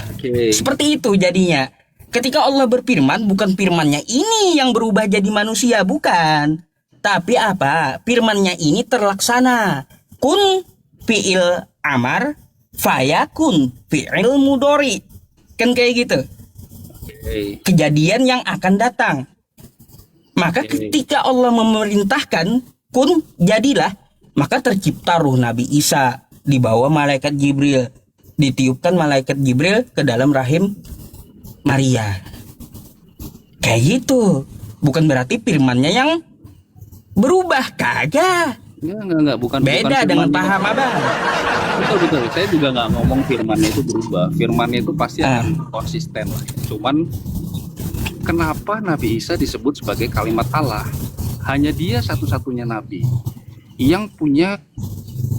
Oke. Seperti itu jadinya. Ketika Allah berfirman, bukan firmannya ini yang berubah jadi manusia, bukan. Tapi apa? Firmannya ini terlaksana. Kun fi'il amar, fayakun fi'il mudori. Kan kayak gitu. Oke. Kejadian yang akan datang. Maka Oke. ketika Allah memerintahkan, kun jadilah, maka tercipta ruh Nabi Isa, dibawa malaikat Jibril, ditiupkan malaikat Jibril ke dalam rahim Maria. Kayak gitu. Bukan berarti firmannya yang berubah, kagak. Enggak, bukan Beda bukan dengan firmannya. paham abang. Betul. Saya juga nggak ngomong firmannya itu berubah. Firmannya itu pasti akan konsisten lah. Cuman kenapa Nabi Isa disebut sebagai kalimat Allah? Hanya dia satu-satunya nabi yang punya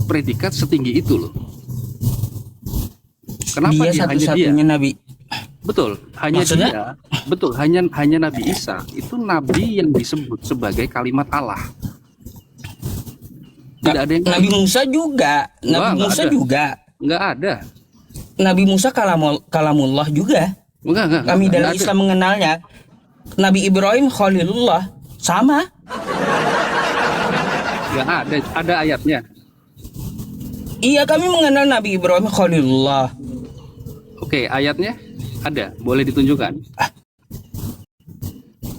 predikat setinggi itu loh. Kenapa Dia hanya dia? satu-satunya Nabi. Betul, hanya Maksudnya? dia. Betul, hanya Nabi Isa itu nabi yang disebut sebagai kalimat Allah. Tidak ada yang Nabi lain. Musa juga. Nabi Nggak Musa ada. juga. Nggak ada. Nabi Musa kalamullah juga. Enggak, Kami nggak dalam ada. Islam mengenalnya. Nabi Ibrahim Khalilullah. Sama. Nggak ada. Ada ayatnya. Iya, kami mengenal Nabi Ibrahim Khalilullah. Oke, ayatnya ada. Boleh ditunjukkan?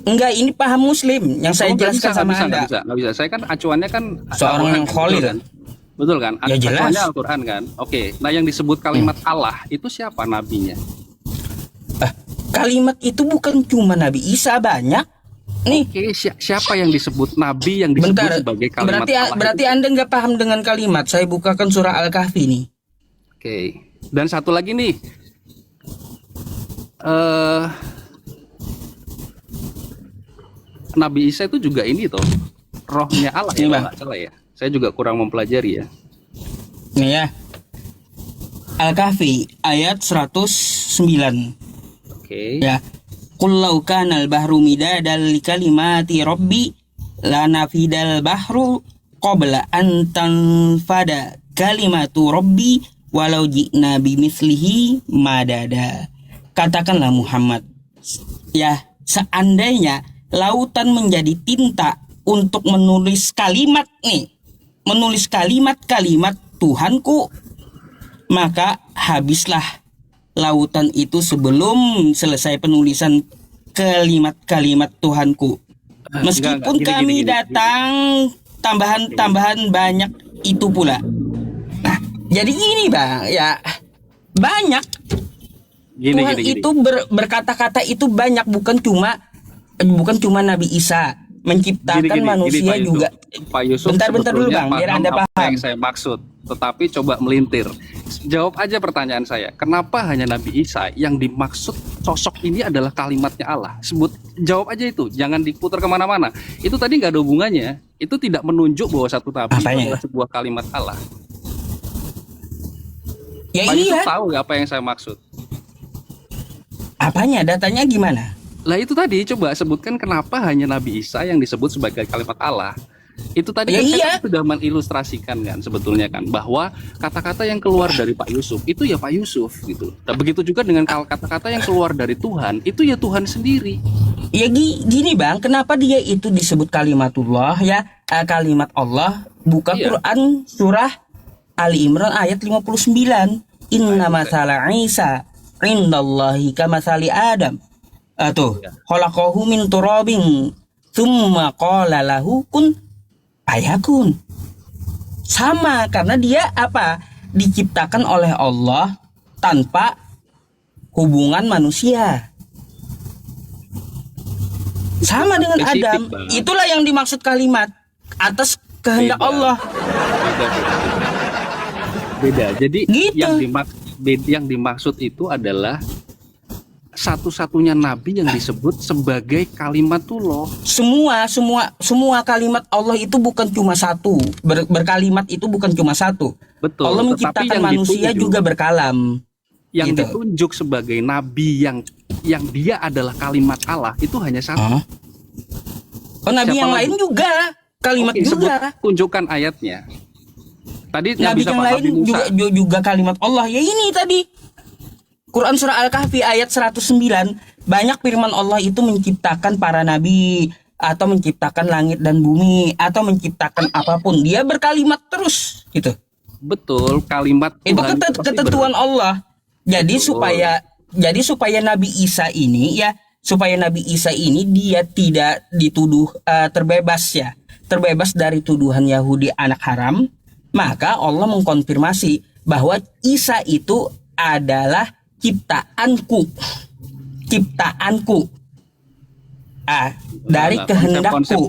Enggak, ini paham Muslim yang saya Oh, nggak jelaskan sama Anda. nggak bisa. Saya kan acuannya kan Seorang Al-Quran, yang kan? khalil. Betul kan? Betul kan? Ya, jelas. Acuannya Al-Quran kan. Oke. Nah, yang disebut kalimat Allah itu siapa nabinya? Kalimat itu bukan cuma Nabi Isa, banyak. Nih, Oke, siapa yang disebut nabi yang disebut bentar. sebagai kalimat Berarti Allah? berarti Anda nggak paham dengan kalimat. Saya bukakan surah Al-Kahfi nih. Oke. Dan satu lagi nih. eh Nabi Isa itu juga ini toh, rohnya Allah ya, Iya, kalau Bang. nggak salah ya. Saya juga kurang mempelajari ya. Nih ya. Al-Kahfi ayat 109. Oke. Ya. Qul law kana al-bahru midadan li kalimati rabbi lanafidal bahru qabla an tanfada kalimatu rabbi walau ji'na bimithlihi madada. Katakanlah Muhammad, ya, seandainya lautan menjadi tinta untuk menulis kalimat nih, menulis kalimat-kalimat Tuhanku, maka habislah lautan itu sebelum selesai penulisan kalimat-kalimat Tuhanku. Meskipun Gini, kami gini. datang tambahan-tambahan banyak itu pula. Nah, jadi gini Bang, ya banyak. Gini, Tuhan gini. itu berkata-kata itu banyak, bukan cuma Nabi Isa menciptakan manusia Pak Yusuf. juga. Pak Yusuf Bentar dulu sebetulnya Bang, biar paham Anda apa paham. yang saya maksud, tetapi coba melintir. Jawab aja pertanyaan saya. Kenapa hanya Nabi Isa yang dimaksud sosok ini adalah kalimatnya Allah? Jawab aja itu, jangan diputar kemana-mana. Itu tadi nggak ada hubungannya. Itu tidak menunjuk bahwa satu nabi itu Apanya? adalah sebuah kalimat Allah. Ya Pak Yusuf iya. tahu apa yang saya maksud. Apanya? Datanya gimana? Lah itu tadi coba sebutkan kenapa hanya Nabi Isa yang disebut sebagai kalimat Allah. Itu tadi Ya kan saya iya. sudah mengilustrasikan kan sebetulnya kan bahwa kata-kata yang keluar dari Pak Yusuf itu ya Pak Yusuf gitu. Dan begitu juga dengan kata-kata yang keluar dari Tuhan itu ya Tuhan sendiri. Ya gini Bang, kenapa dia itu disebut kalimatullah ya? Kalimat Allah. Buka Iya. Quran surah Ali Imran ayat 59. Inna masala Isa indallahi kamasali Adam. Tuh, Iya. khalaqahu min turabin tsumma qala lahu kun fayakun. Sama, karena dia apa? Diciptakan oleh Allah tanpa hubungan manusia. Sama dengan Spesifik, Adam. Bang. Itulah yang dimaksud kalimat atas kehendak Beda. Allah. Beda. Jadi Gitu. yang dimaksud itu adalah satu-satunya nabi yang disebut sebagai kalimatullah. Semua kalimat Allah itu bukan cuma satu. Berkalimat itu bukan cuma satu. Betul. Allah tetapi menciptakan yang manusia ditunjuk- juga berkalam. yang gitu. ditunjuk sebagai nabi yang dia adalah kalimat Allah itu hanya satu. Hah? Oh, nabi Siapa yang lagi? lain juga kalimat Oke, juga. tunjukkan ayatnya. Tadi nggak Nabi bisa yang Pak lain Nabi Musa. juga kalimat Allah. Ya ini tadi. Quran surah Al-Kahfi ayat 109, banyak firman Allah itu menciptakan para nabi atau menciptakan langit dan bumi atau menciptakan apapun. Dia berkalimat terus gitu. Betul, kalimat Itu Tuhan itu pasti ketentuan Allah. Jadi Betul. supaya Nabi Isa ini ya, supaya Nabi Isa ini dia tidak dituduh terbebas ya, terbebas dari tuduhan Yahudi anak haram, maka Allah mengkonfirmasi bahwa Isa itu adalah ciptaanku. Dari Nah, kehendakku.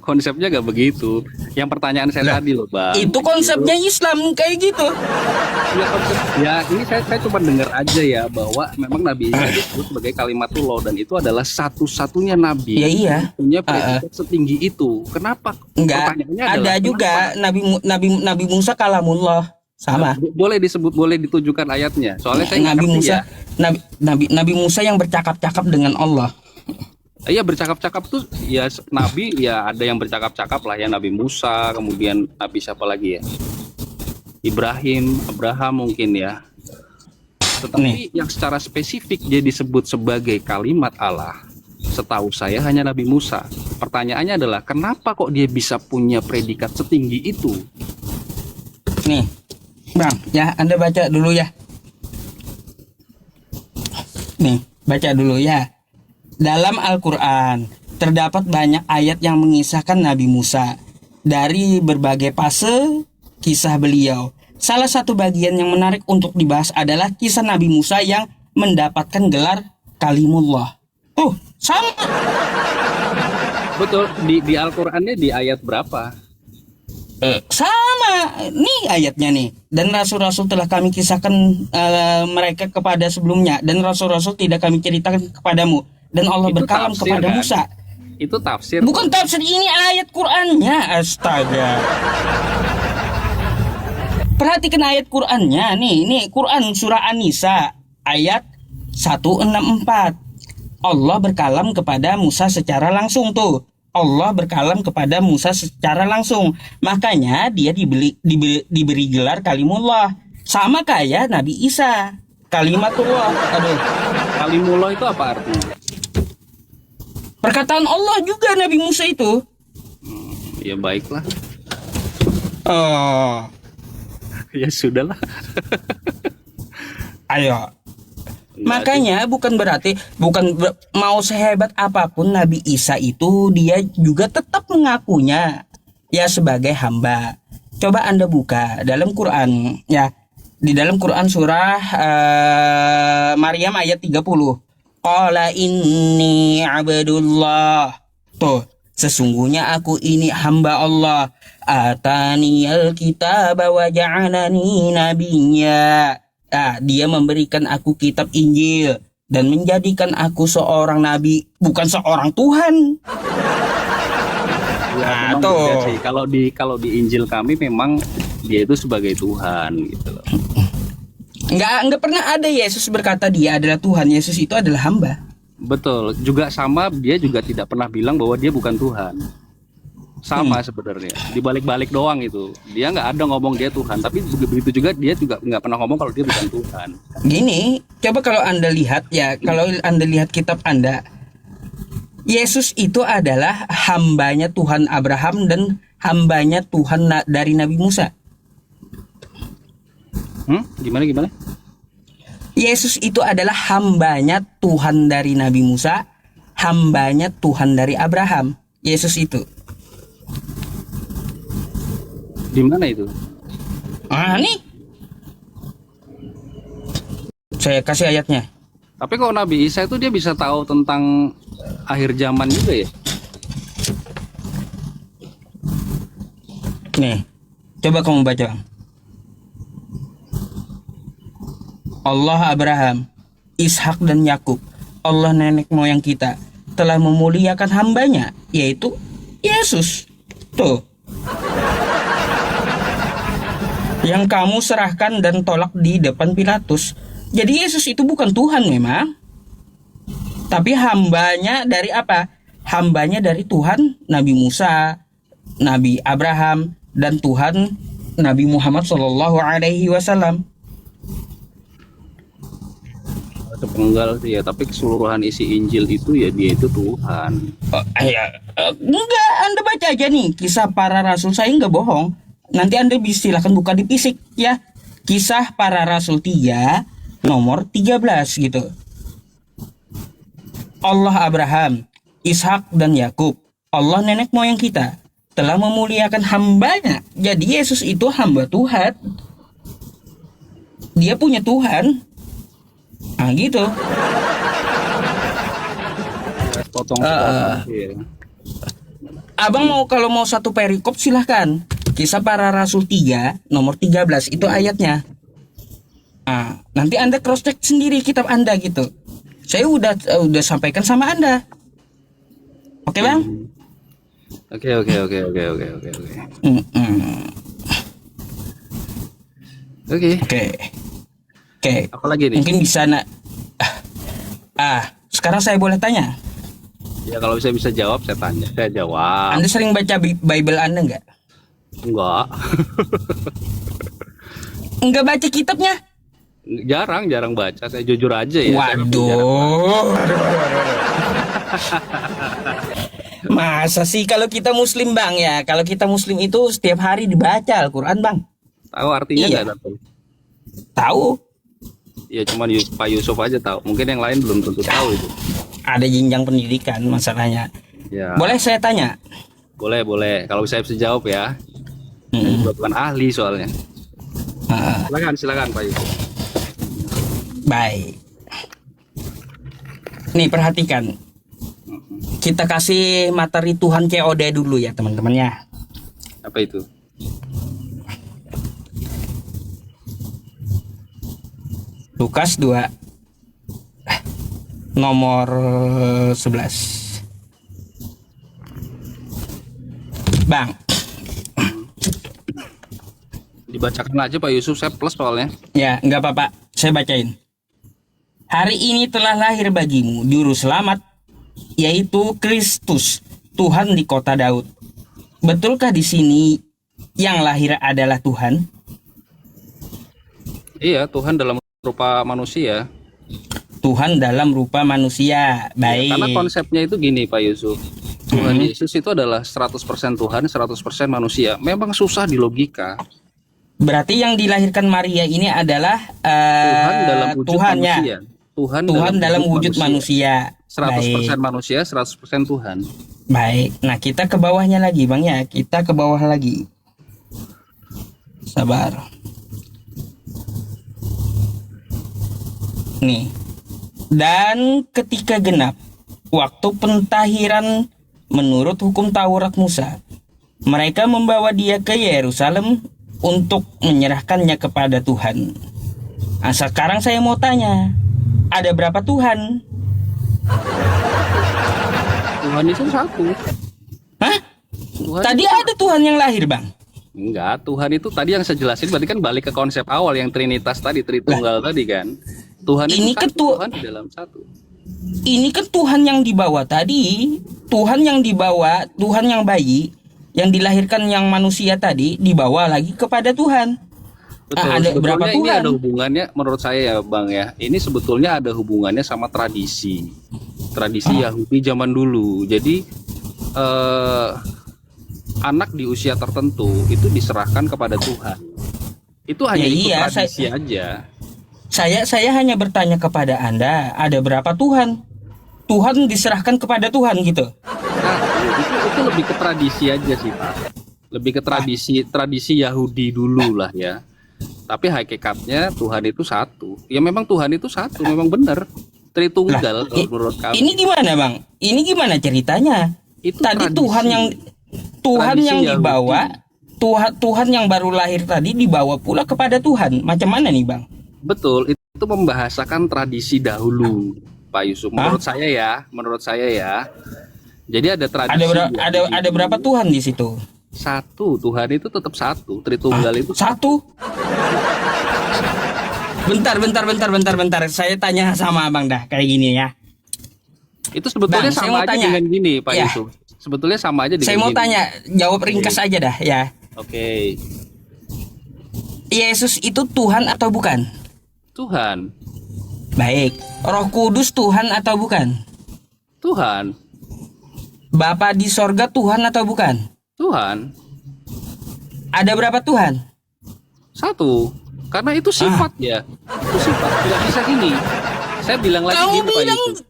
konsepnya gak begitu. Yang pertanyaan saya tadi loh, Bang. Itu konsepnya Islam kayak gitu. Ya, ini saya cuma dengar aja ya bahwa memang Nabi Isa disebut sebagai kalimatullah dan itu adalah satu-satunya nabi Ya iya. yang punya predikat setinggi itu. Kenapa? Enggak, Pertanyaannya ada adalah, juga Nabi Musa kalamullah. Sama. boleh ditujukan ayatnya. Soalnya saya nggak Nabi ngerti Musa, ya. Nabi Musa yang bercakap-cakap dengan Allah. Iya, bercakap-cakap tuh ya nabi ya, ada yang bercakap-cakap lah ya, Nabi Musa, kemudian Nabi siapa lagi ya? Abraham mungkin ya. Tetapi yang secara spesifik dia disebut sebagai kalimat Allah, setahu saya hanya Nabi Musa. Pertanyaannya adalah kenapa kok dia bisa punya predikat setinggi itu? Nih, Bang, ya Anda baca dulu ya. Nih, baca dulu ya. Dalam Al-Quran terdapat banyak ayat yang mengisahkan Nabi Musa dari berbagai fase kisah beliau. Salah satu bagian yang menarik untuk dibahas adalah kisah Nabi Musa yang mendapatkan gelar Kalimullah. Sama. Betul, di Al-Qur'annya di ayat berapa? Sama. Nih ayatnya nih. Dan rasul-rasul telah kami kisahkan mereka kepada sebelumnya, dan rasul-rasul tidak kami ceritakan kepadamu. Dan Allah Itu berkalam tafsir, kepada kan? Musa. Itu tafsir. Bukan tafsir, ini ayat Qur'annya. Astaga. Perhatikan ayat Qur'annya nih. Nih Quran surah An-Nisa ayat 164. Allah berkalam kepada Musa secara langsung tuh. Allah berkalam kepada Musa secara langsung. Makanya dia diberi gelar Kalimullah. Sama kayak Nabi Isa. Kalimatullah. Aduh. Kalimullah itu apa artinya? Perkataan Allah juga Nabi Musa itu. Ya baiklah. Oh, Ya sudahlah. ayo. Enggak Makanya bukan berarti mau sehebat apapun Nabi Isa itu, dia juga tetap mengakunya ya sebagai hamba. Coba Anda buka dalam Quran ya. Di dalam Quran surah Maryam ayat 30. Qala inni abdullah. Tuh, sesungguhnya aku ini hamba Allah. Ataniyal kitaba wa ja'alani nabiyya. Dia memberikan aku kitab Injil dan menjadikan aku seorang nabi, bukan seorang Tuhan. Ya, memang beda sih. Kalau di Injil kami memang dia itu sebagai Tuhan gitu loh. Enggak pernah ada Yesus berkata dia adalah Tuhan. Yesus itu adalah hamba. Betul. Juga sama, dia juga tidak pernah bilang bahwa dia bukan Tuhan. Sama sebenarnya. Dibalik-balik doang itu. Dia nggak ada ngomong dia Tuhan. Tapi begitu juga dia juga nggak pernah ngomong kalau dia bukan Tuhan. Gini, coba kalau Anda lihat ya, kalau Anda lihat kitab Anda, Yesus itu adalah hambanya Tuhan Abraham dan hambanya Tuhan dari Nabi Musa. Gimana? Yesus itu adalah hambanya Tuhan dari Nabi Musa, hambanya Tuhan dari Abraham. Yesus itu. Di mana itu? Nih. Saya kasih ayatnya. Tapi kok Nabi Isa itu dia bisa tahu tentang akhir zaman juga ya? Nih. Coba kamu baca. Allah Abraham, Ishak dan Yakub, Allah nenek moyang kita, telah memuliakan hambanya, yaitu Yesus. Tuh. Yang kamu serahkan dan tolak di depan Pilatus. Jadi Yesus itu bukan Tuhan memang. Tapi hambanya dari apa? Hambanya dari Tuhan Nabi Musa, Nabi Abraham, dan Tuhan Nabi Muhammad SAW. sepenggal sih ya, tapi keseluruhan isi Injil itu ya dia itu Tuhan. Enggak, Anda baca aja nih Kisah Para Rasul, saya nggak bohong. Nanti Anda bisa silahkan buka di fisik ya. Kisah Para Rasul 3 nomor 13 gitu. Allah Abraham, Ishak dan Yakub, Allah nenek moyang kita, telah memuliakan hambanya. Jadi Yesus itu hamba Tuhan. Dia punya Tuhan. Nah gitu. Potong ya. Abang kalau mau satu perikop silahkan. Kisah Para Rasul 3 nomor 13 itu ayatnya. Nah, nanti Anda cross check sendiri kitab Anda gitu. Saya udah sampaikan sama Anda. Oke, Bang? Oke. Oke. Apa lagi nih? Mungkin bisa sekarang saya boleh tanya. Ya kalau saya bisa jawab saya tanya, saya jawab. Anda sering baca Bible Anda nggak? Enggak. Enggak baca kitabnya? Jarang baca, saya jujur aja ya. Waduh. Masa sih kalau kita muslim Bang ya? Kalau kita muslim itu setiap hari dibaca Al-Quran Bang. Tahu artinya Iya. nggak? Tahu. Ya cuman Pak Yusuf aja tahu. Mungkin yang lain belum tentu tahu itu. Ada jenjang pendidikan masalahnya. Ya. Boleh saya tanya? Boleh. Kalau saya bisa jawab ya. Saya juga bukan ahli soalnya. Silakan Pak Yusuf. Baik. Nih perhatikan. Kita kasih materi Tuhan COD dulu ya teman-teman ya. Apa itu? Lukas 2 nomor 11. Bang, Dibacakan aja Pak Yusuf, saya plus soalnya. ya nggak apa-apa, saya bacain. Hari ini telah lahir bagimu juru selamat, yaitu Kristus, Tuhan di kota Daud. Betulkah di sini yang lahir adalah Tuhan? Iya, Tuhan dalam rupa manusia. Tuhan dalam rupa manusia. Ya, Baik. karena konsepnya itu gini Pak Yusuf. Tuhan Yesus itu adalah 100% Tuhan, 100% manusia. Memang susah di logika. Berarti yang dilahirkan Maria ini adalah Tuhan dalam wujud Tuhannya. manusia. Tuhan Dalam wujud manusia. 100% Baik. manusia, 100% Tuhan. Baik. Nah, kita ke bawahnya lagi, Bang ya. Kita ke bawah lagi. Sabar. Nih. Dan ketika genap waktu pentahiran menurut hukum Taurat Musa, mereka membawa dia ke Yerusalem untuk menyerahkannya kepada Tuhan. Nah, sekarang saya mau tanya, ada berapa Tuhan? Tuhan itu satu. Hah? Tuhan Tadi itu ada Tuhan yang lahir, Bang. Enggak, Tuhan itu tadi yang saya jelasin berarti kan balik ke konsep awal yang Trinitas tadi, Tritunggal tadi kan. Tuhan Ini itu kan satu, Tuhan di dalam satu. Ini kan Tuhan yang dibawa tadi, Tuhan yang dibawa, Tuhan yang bayi, yang dilahirkan yang manusia tadi dibawa lagi kepada Tuhan. Betul. Ada berapa Sebetulnya ini Tuhan? ada hubungannya menurut saya ya Bang ya. Ini sebetulnya ada hubungannya sama tradisi. Tradisi Yahudi zaman dulu. Jadi anak di usia tertentu itu diserahkan kepada Tuhan. Itu hanya Ya, ikut iya, tradisi aja. Saya hanya bertanya kepada Anda, ada berapa Tuhan? Tuhan diserahkan kepada Tuhan gitu. Nah, itu lebih ke tradisi aja sih Pak. Lebih ke tradisi Yahudi dulu lah ya. Tapi hakikatnya Tuhan itu satu. Ya memang Tuhan itu satu, memang benar. Tritunggal kalau menurut kami. Ini gimana, Bang? Ini gimana ceritanya? Itu Tadi tradisi. Tuhan yang Tradisi Yahudi. dibawa, Tuhan yang baru lahir tadi dibawa pula kepada Tuhan. Macam mana nih, Bang? Betul, itu membahasakan tradisi dahulu, Pak Yusuf. Menurut saya ya. Jadi ada tradisi. Ada berapa Tuhan di situ? Satu, Tuhan itu tetap satu. Tritunggal itu Satu. Bentar. Saya tanya sama Abang dah kayak gini ya. itu sebetulnya Bang, saya sama mau aja tanya. dengan gini, Pak Ya. Yusuf. Sebetulnya sama aja dengan Saya mau gini. tanya, jawab ringkas aja dah ya. Oke. Yesus itu Tuhan atau bukan? Tuhan. Baik. Roh Kudus Tuhan atau bukan? Tuhan. Bapa di sorga Tuhan atau bukan? Tuhan. Ada berapa Tuhan? Satu. Karena itu sifat ya. Itu sifat. Tidak bisa gini. Saya bilang lagi Kamu gini, Pak bilang Yusuf.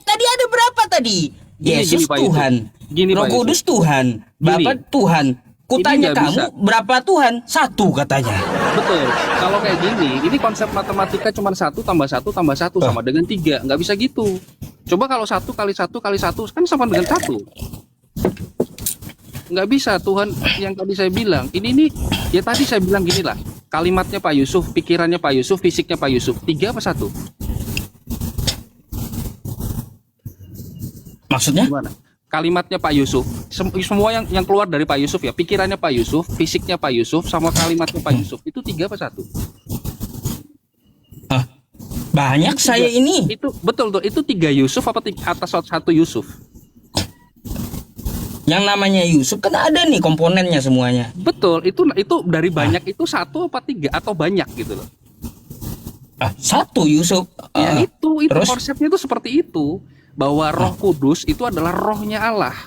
tadi ada berapa tadi? Yesus Pak Yusuf. Tuhan. Gini, Roh Pak Yusuf. Kudus Tuhan. Bapa Gini. Tuhan. Kutanya nggak kamu bisa. berapa Tuhan? Satu katanya. Betul. Kalau kayak gini, ini konsep matematika cuma 1 tambah 1 tambah 1 sama dengan 3. Nggak bisa gitu. Coba kalau 1 kali 1 kali 1 kan sama dengan 1. Nggak bisa. Tuhan yang tadi saya bilang. Ini nih, ya tadi saya bilang gini lah. Kalimatnya Pak Yusuf, pikirannya Pak Yusuf, fisiknya Pak Yusuf. 3 apa 1? Maksudnya? Gimana? Kalimatnya Pak Yusuf, semua yang keluar dari Pak Yusuf ya, pikirannya Pak Yusuf, fisiknya Pak Yusuf, sama kalimatnya Pak Yusuf, itu 3 apa 1? Banyak saya ini. Itu betul tuh, itu 3 Yusuf apa atas 1 Yusuf? Yang namanya Yusuf kan ada nih komponennya semuanya. Betul, itu dari banyak itu 1 apa 3 atau banyak gitu loh. Satu Yusuf. Ya itu terus? konsepnya itu seperti itu, bahwa Roh Kudus itu adalah rohnya Allah.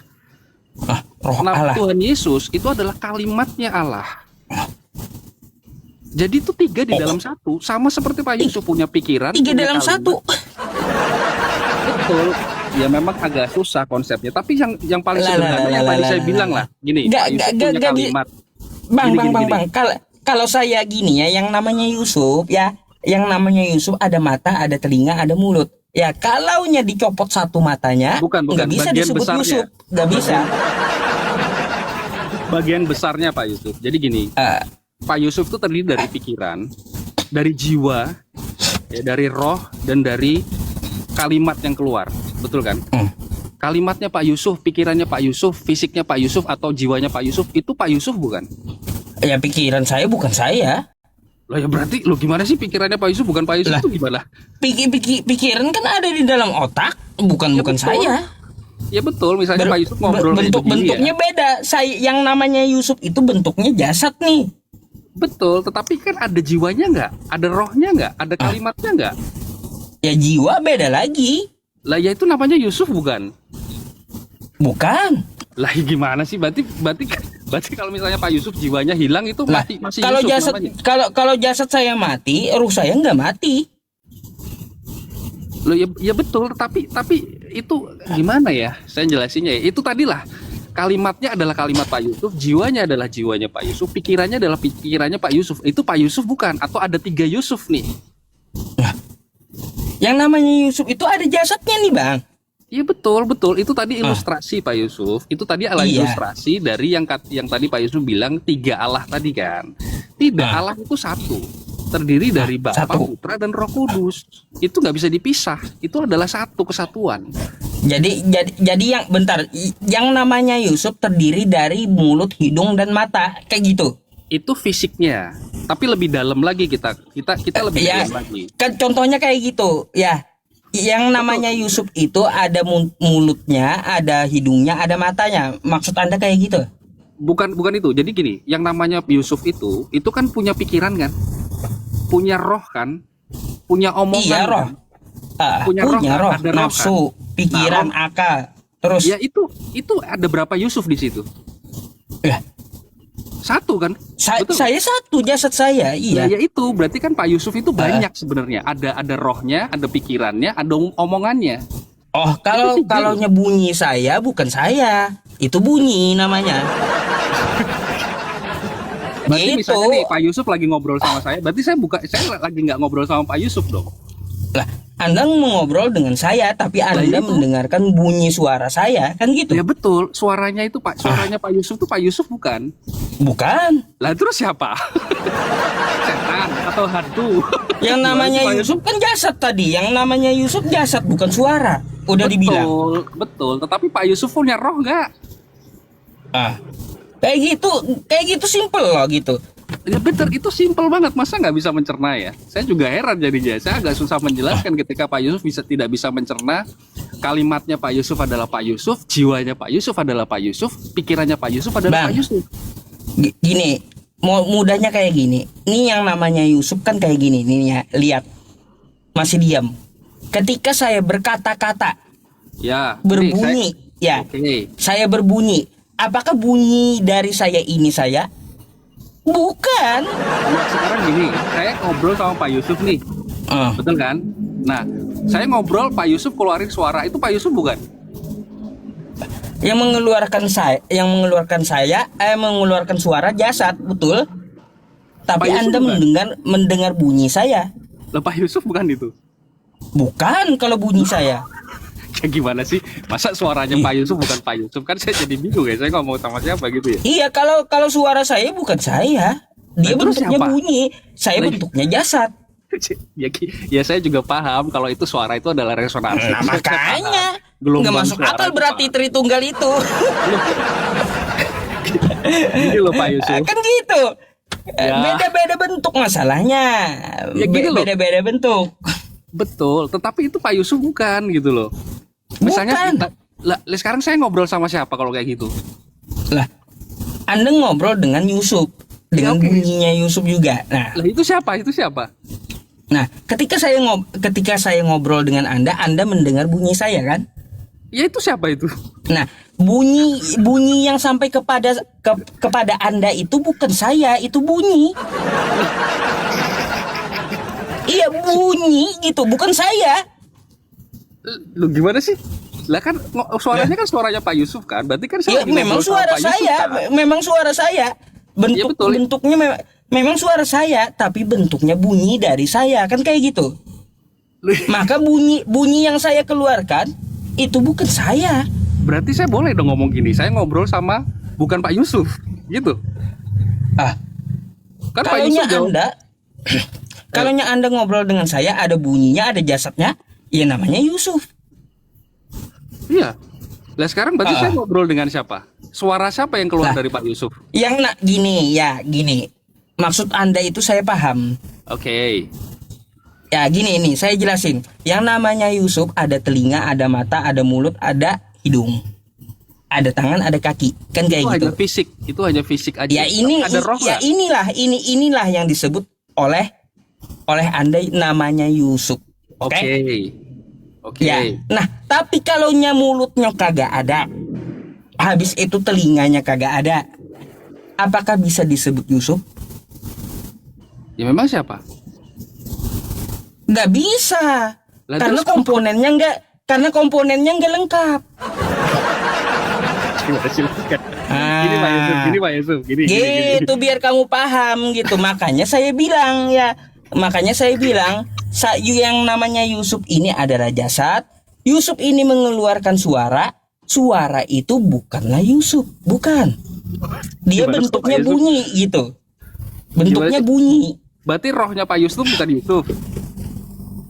Roh Nah, Allah. Tuhan Yesus itu adalah kalimatnya Allah. Jadi itu 3 di dalam 1, sama seperti Pak Yusuf punya pikiran. 3 punya dalam kalimat. 1. Betul. Ya memang agak susah konsepnya, tapi yang paling sederhana yang tadi saya bilang lah. Gini, Pak Yusuf punya kalimat. Bang. Kalau saya gini ya, yang namanya Yusuf ya, yang namanya Yusuf ada mata, ada telinga, ada mulut. Ya, kalaunya dicopot satu matanya, Bukan, nggak bisa bagian disebut besarnya. Yusuf, nggak bisa. Bagian besarnya Pak Yusuf. Jadi gini, Pak Yusuf itu terdiri dari pikiran, dari jiwa, ya, dari roh, dan dari kalimat yang keluar. Betul kan? Kalimatnya Pak Yusuf, pikirannya Pak Yusuf, fisiknya Pak Yusuf, atau jiwanya Pak Yusuf, itu Pak Yusuf bukan? Ya pikiran saya bukan saya. Lah ya berarti lo gimana sih pikirannya Pak Yusuf bukan Pak Yusuf Lah. itu gimana? Pikiran kan ada di dalam otak, bukan Ya, betul. saya. Ya betul, misalnya Pak Yusuf ngobrol kayak begini bentuknya ya. beda. Saya yang namanya Yusuf itu bentuknya jasad nih. Betul, tetapi kan ada jiwanya nggak? Ada rohnya nggak? Ada kalimatnya nggak? Ya jiwa beda lagi. Lah ya itu namanya Yusuf bukan? Bukan. Lah gimana sih? Berarti kalau misalnya Pak Yusuf jiwanya hilang itu Lah, masih kalau Yusuf jasad namanya. kalau jasad saya mati, ruh saya nggak mati. Loh ya betul, tapi itu gimana ya? Saya jelasinnya ya. Itu tadilah kalimatnya adalah kalimat Pak Yusuf, jiwanya adalah jiwanya Pak Yusuf, pikirannya adalah pikirannya Pak Yusuf. Itu Pak Yusuf bukan? Atau ada 3 Yusuf nih? Nah, yang namanya Yusuf itu ada jasadnya nih, Bang. Iya betul. Itu tadi ilustrasi Pak Yusuf. Itu tadi adalah Iya. ilustrasi dari yang tadi Pak Yusuf bilang 3 Allah tadi kan. Tidak, Allah itu satu. Terdiri dari Bapa, satu. Putra, dan Roh Kudus. Itu nggak bisa dipisah. Itu adalah satu kesatuan. Jadi yang bentar, yang namanya Yusuf terdiri dari mulut, hidung dan mata, kayak gitu. Itu fisiknya. Tapi lebih dalam lagi kita lebih Ya, dalam lagi. kan contohnya kayak gitu, ya. Yang namanya Yusuf itu ada mulutnya, ada hidungnya, ada matanya. Maksud Anda kayak gitu? Bukan itu. Jadi gini, yang namanya Yusuf itu kan punya pikiran kan? Punya roh kan? Punya omongan. Iya, roh. Kan? Punya roh, Punya kan? roh, Ada roh, nafsu, kan? pikiran, Nah, akal. Terus Ya itu ada berapa Yusuf di situ? ya, Satu kan? Betul. saya satu jasad saya, iya. Ya itu berarti kan Pak Yusuf itu banyak sebenarnya. Ada rohnya, ada pikirannya, ada omongannya. Oh, Itu 3 kalau bunyi saya bukan saya. Itu bunyi namanya. Berarti Gitu. misalnya nih Pak Yusuf lagi ngobrol sama saya, berarti saya lagi nggak ngobrol sama Pak Yusuf dong. Lah, Anda mengobrol dengan saya, tapi Anda itu. mendengarkan bunyi suara saya, kan gitu? Ya betul, suaranya Pak Yusuf tuh Pak Yusuf bukan? Bukan. Lah terus siapa? Setan atau hantu? Yang namanya Pak Yusuf kan jasad tadi. Yang namanya Yusuf jasad bukan suara. Udah dibilang. Betul. Tetapi Pak Yusuf punya roh nggak? Kayak gitu simple loh gitu. Ya betul, itu simpel banget. Masa nggak bisa mencerna ya? Saya juga heran jadinya. Saya agak susah menjelaskan ketika Pak Yusuf tidak bisa mencerna. Kalimatnya Pak Yusuf adalah Pak Yusuf, jiwanya Pak Yusuf adalah Pak Yusuf, pikirannya Pak Yusuf adalah Bang. Pak Yusuf. Gini, mau mudahnya kayak gini. Ini yang namanya Yusuf kan kayak gini. Nih ya, lihat. masih diam. Ketika saya berkata-kata, Ya. berbunyi, ya, Oke. saya berbunyi. Apakah bunyi dari saya ini saya? Bukan. Nah, sekarang gini, saya ngobrol sama Pak Yusuf nih, Ah, betul kan? Nah, saya ngobrol, Pak Yusuf keluarin suara, itu Pak Yusuf bukan? yang mengeluarkan suara jasad, betul. Tapi Pak Yusuf Anda bukan? mendengar bunyi saya. Lah, Pak Yusuf bukan itu? Bukan kalau bunyi saya. Ya gimana sih? Masa suaranya Pak Yusuf bukan Pak Yusuf? Kan saya jadi bingung ya, saya ngomong sama siapa gitu ya? Iya, kalau suara saya bukan saya. Dia Nah, terus bentuknya siapa? bunyi, saya Lah, bentuknya jasad. Ya saya juga paham kalau itu suara itu adalah resonansi. Nah, makanya Gelombang nggak masuk suara akal itu berarti paham. Tritunggal itu. Gini loh Pak Yusuf. Kan gitu. Ya. Beda-beda bentuk masalahnya. Ya, gini loh. Beda-beda bentuk. Betul, tetapi itu Pak Yusuf bukan gitu loh. Misalnya Bukan. lah, sekarang saya ngobrol sama siapa kalau kayak gitu? Lah, Anda ngobrol dengan Yusuf, dengan oke. bunyinya Yusuf juga. Nah, Lah itu siapa? Itu siapa? ketika saya ngobrol dengan Anda mendengar bunyi saya kan? Ya itu siapa itu? Nah, bunyi yang sampai kepada Anda itu bukan saya, itu bunyi. Iya, bunyi gitu, bukan saya. Lu gimana sih? Lah kan suaranya kan suaranya Pak Yusuf kan? Berarti kan saya Iya, lagi memang ngobrol sama suara Pak Yusuf, saya, kan? memang suara saya. Iya, betul. Bentuknya memang suara saya, tapi bentuknya bunyi dari saya, kan kayak gitu. Maka bunyi yang saya keluarkan itu bukan saya. Berarti saya boleh dong ngomong gini. Saya ngobrol sama bukan Pak Yusuf, gitu. Ah, Kan Pak kalaunya Yusuf jawab, Anda kalaunya Anda ngobrol dengan saya, ada bunyinya, ada jasadnya, ya namanya Yusuf. iya. Lah sekarang berarti Ah. saya ngobrol dengan siapa? Suara siapa yang keluar Lah. dari Pak Yusuf? Yang gini. Maksud Anda itu saya paham. Oke. Ya gini nih, saya jelasin. Yang namanya Yusuf ada telinga, ada mata, ada mulut, ada hidung. Ada tangan, ada kaki. Kan kayak Itu gitu. hanya fisik. Itu hanya fisik aja. Ya ini Tapi ada roh ya nggak? inilah yang disebut oleh Anda namanya Yusuf. Oke. Oke. Ya. Nah, tapi kalau mulutnya kagak ada, habis itu telinganya kagak ada, apakah bisa disebut Yusuf? Ya memang siapa? Nggak bisa. Lah, Karena terus komponennya nggak lengkap. Gimana sih? Gini Pak Yusuf, Ah. gini Pak Yusuf, gini. Gitu biar kamu paham gitu. Makanya saya bilang yang namanya Yusuf ini adalah jasad. Yusuf ini mengeluarkan suara. Suara itu bukanlah Yusuf, bukan. Dia Gimana, bentuknya Pak Yusuf? bunyi gitu. Bentuknya Gimana sih? bunyi. Berarti rohnya Pak Yusuf bukan Yusuf.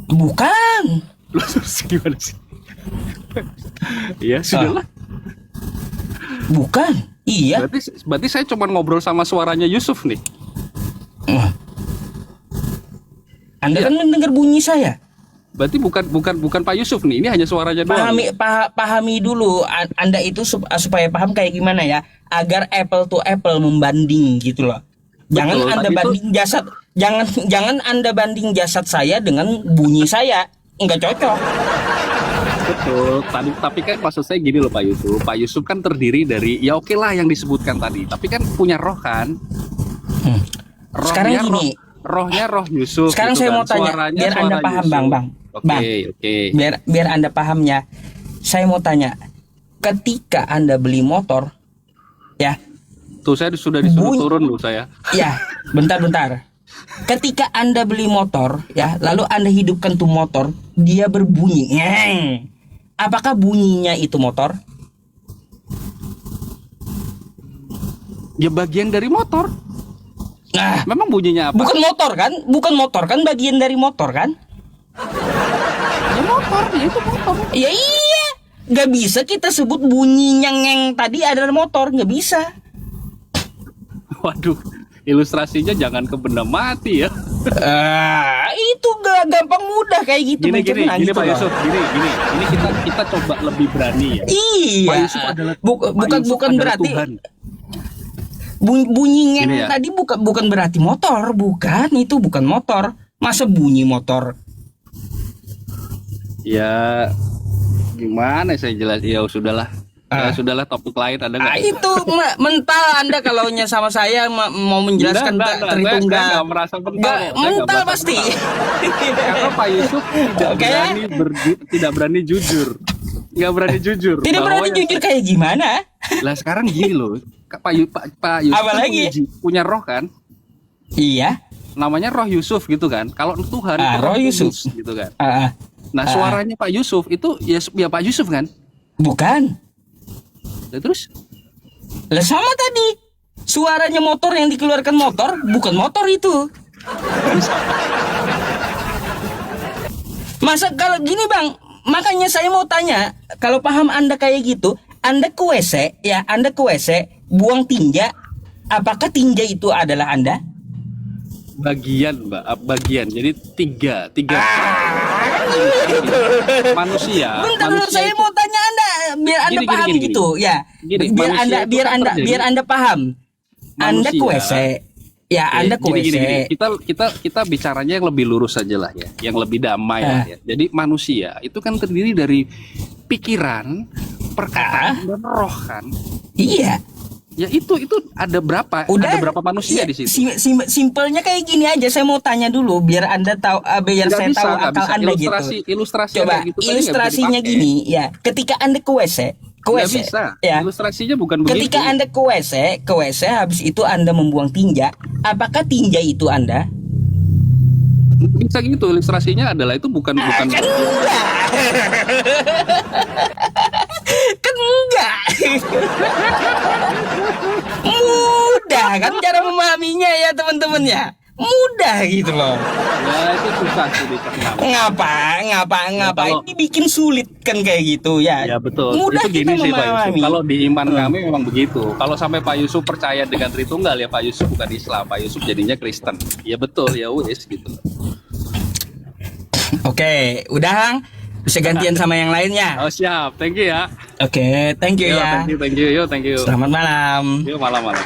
Bukan. Lu terus gimana sih? Ya sudahlah. Bukan. Iya. Berarti saya cuma ngobrol sama suaranya Yusuf nih. Wah. Anda kan mendengar bunyi saya. Berarti bukan Pak Yusuf nih. Ini hanya suaranya doang. Pahami dulu Anda itu supaya paham kayak gimana ya, agar apple to apple membanding gitu loh. Jangan Betul, Anda tapi banding jasad, jangan Anda banding jasad saya dengan bunyi saya. Enggak cocok. Betul. Tapi kan maksud saya gini loh Pak Yusuf. Pak Yusuf kan terdiri dari ya oke lah yang disebutkan tadi. Tapi kan punya roh kan. Sekarang gini. Rohnya roh Yusuf. Sekarang gitu saya kan. mau tanya, Suaranya biar Anda suara paham, Yusuf. Bang. Oke. Biar Anda pahamnya. Saya mau tanya, ketika Anda beli motor, ya, Tuh saya sudah disuruh Bunyi. turun loh saya. ya, bentar. Ketika Anda beli motor, ya, lalu Anda hidupkan tuh motor, dia berbunyi. Ngeng. Apakah bunyinya itu motor? Ya bagian dari motor. Nah, Memang bunyinya apa? bukan motor kan bagian dari motor kan? Ya motor, ya itu motor. Ya iya, nggak bisa kita sebut bunyinya ngeng tadi adalah motor, nggak bisa. Waduh, ilustrasinya jangan ke benda mati ya. Itu gak gampang mudah kayak gitu Gini mencerna Pak gitu loh. Yusuf, gini. Ini kita coba lebih berani ya. Pak Iya, Yusuf adalah Pak bukan Yusuf adalah berarti Tuhan. bunyi ngeng Gini ya. tadi bukan berarti motor, bukan, itu bukan motor. Masa bunyi motor Ya gimana saya jelas, ya sudahlah. Ya sudahlah, topik lain ada nggak? Itu mental Anda kalau sama saya mau menjelaskan Tritunggal. Saya nggak merasa mental. Nggak, mental pasti. Karena Pak Yusuf tidak berani jujur. Nggak berani jujur. Tidak berani jujur kayak gimana? Lah sekarang gini loh, Pak Yusuf Apalagi? punya roh kan? Iya. Namanya roh Yusuf gitu kan. Kalau Tuhan itu roh Yusuf gitu kan. Nah, suaranya Pak Yusuf itu ya Pak Yusuf kan? Bukan. Lah terus? Lah sama tadi. Suaranya motor yang dikeluarkan motor bukan motor itu. Masa kalau gini Bang, makanya saya mau tanya, kalau paham Anda kayak gitu, Anda ke WC, ya Anda ke WC, buang tinja, apakah tinja itu adalah Anda? Bagian, Mbak, bagian. Jadi tiga manusia. Bentar, manusia saya mau tanya Anda biar Anda paham gitu, ya. Biar Anda paham. Anda ke WC, ya Anda ke WC. Kita bicaranya yang lebih lurus saja lah ya, yang lebih damai lah ya. Jadi manusia itu kan terdiri dari pikiran, perkataan dan roh kan. Iya. Ya itu ada berapa? Udah, ada berapa manusia di situ? Simpelnya kayak gini aja. Saya mau tanya dulu biar Anda tahu, biar saya tahu akal Anda gitu. Ilustrasi Coba gitu ilustrasinya gini ya. Ketika Anda ke WC, bisa. Ya. Ilustrasinya bukan begitu. Ketika Anda ke WC habis itu Anda membuang tinja, apakah tinja itu Anda? Bisa gitu, ilustrasinya adalah itu bukan Kan enggak. Kan enggak. Mudah kan cara memahaminya ya teman-teman ya. Mudah gitu loh. Ya itu susah sih dicerna. Ngapa? Ini bikin sulit kan kayak gitu ya. Ya betul. Mudah itu gini kita sih Pak Yusuf. memahami. Kalau di iman kami memang begitu. Kalau sampai Pak Yusuf percaya dengan Tritunggal ya Pak Yusuf bukan Islam. Pak Yusuf jadinya Kristen. Ya betul ya wes gitu. Oke, udah bisa gantian sama yang lainnya. Oh siap, thank you ya. Oke, thank you ya. Thank you. Yo, thank you. Selamat malam. Yo malam-malam.